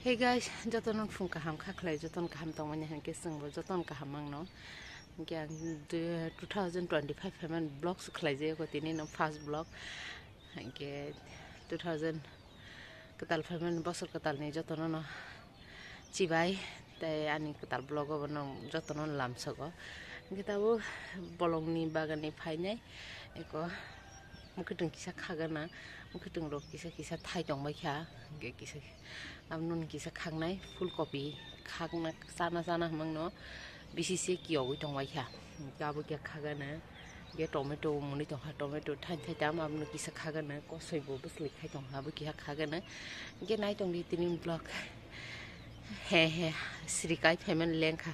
Hey guys, jotonon phung kaham khaklai joton kaham tongmani hanke singbo joton kaham angno gyang 2025 payment blocks khlai je ko tini no first block hanke 2000 katal payment bosor katal ni jotonon no chibai tai ani katal blog obono jotonon lamsago gitabo bolongni bagani phainai eko mukitung kisa khagana mukitung ro kisa thai tongbai kha ge kisa amnon kisa khangnai ফুলকপি khagna sana mangno bisise kiyawi tongbai kha gabo ke khagana ge tomato muni to tomato thai tam amno kisa khagana kosaibo busli khai tong habo ki khagana ge nai tong di tinin block he srikai payment lengkha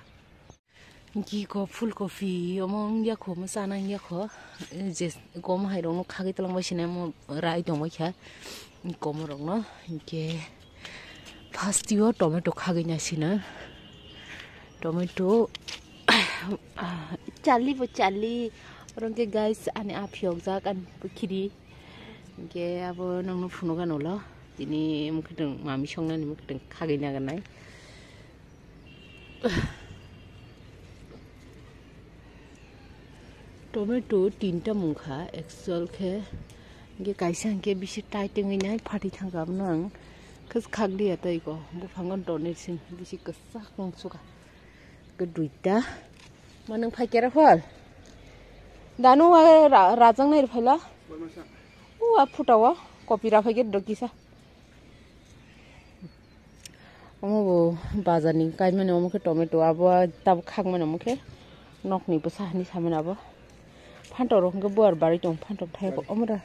gi ko ফুলকপি omong ya ko masana ya ko je gom hai rong no khagi talang bai sine mo rai tong bai kha gom rong no ge first yo tomato khagi na sina tomato chali rong ke guys ane aphyok ja kan khiri ge abo nong no phuno ga no lo tini mukhdeng mami songna ni mukhdeng khagi na ga nai tomato tinta mungkha actual ke ge kaisang ke bisi taiting nai phati thangam nang khas khagli atai ko bu phangon tonet sin bisi kasa kong suka ke duita manang phaikera phal danu rajang nai phaila u a phutawa kopira phage dokisa omo bazar ni kai mane omo ke tomato abo tab khang mane omo ke nok ni busa ni samena abo phanto rong ke bor bari tong phanto thai ko omra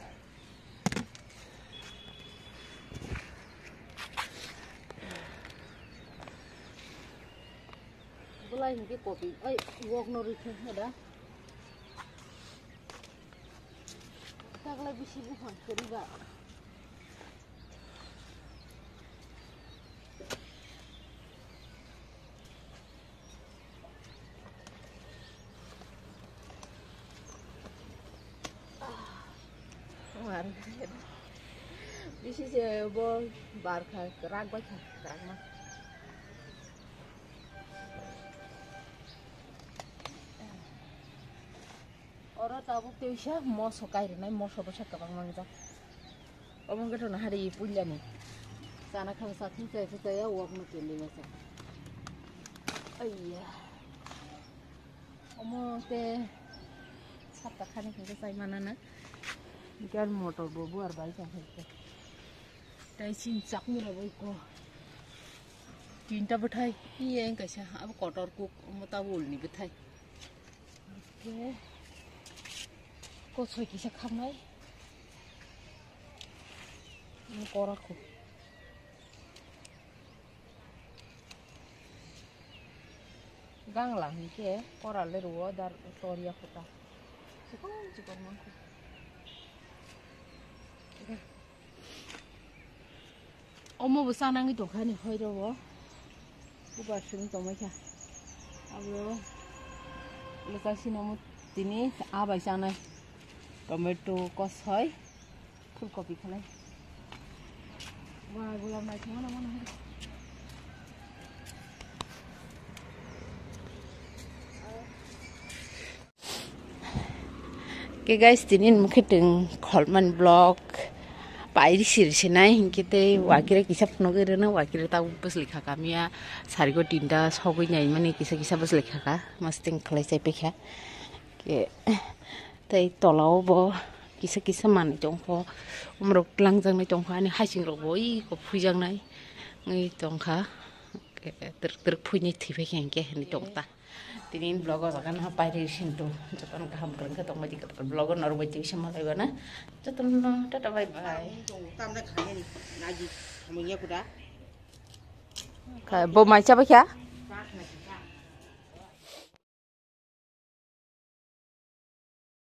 bulai ni ke kopi ai wok no ri the hada takla bisi bu phon keriba This is a ball bar rag ba rag ma ora tabu teisha moso kai nai moso ba sakka bang mangja omong gato na hari punya ni sana khang sa thi sai ya wok no ke ni masa aiya omo te sapta khane ke sai manana Gan motor bobo ar bai sang hai tai sin chak ni la bai ko tinta bathai ye ang kaisa ab kotor ku mota bol ni bathai ke ko soi ki sa khamnai ni kora ko gang la ni ke kora le ro dar toria khota chikon man ko omo busana ngi dokhani hoiro bo buba sing tomai kha abo leka sinomo tini abai sanai tomato kosoi ফুলকপি khalai wa gulam nai thona mana ke guys tinin mukhiting kholman block Pairi sirsinai hingkite wakire kisa phno gerena wakire ta bus likha kamia sarigo tinta sogoi nai mane kisa bus likha ka masting khlai sai pekha ke tai tolao bo kisa mani jongkho umrok langjang nai jongkho ani haising ro boi ko phujang nai ngai jongkha ke ter phujni thibe hengke ni jongta tinin blogger kan ha pairi sinto joton kaham reng ka tong mati ka blogger nor bai ti samalai bana joton tata bye bye tam da khane ni naji hamunya kuda ka bo mai cha ba kya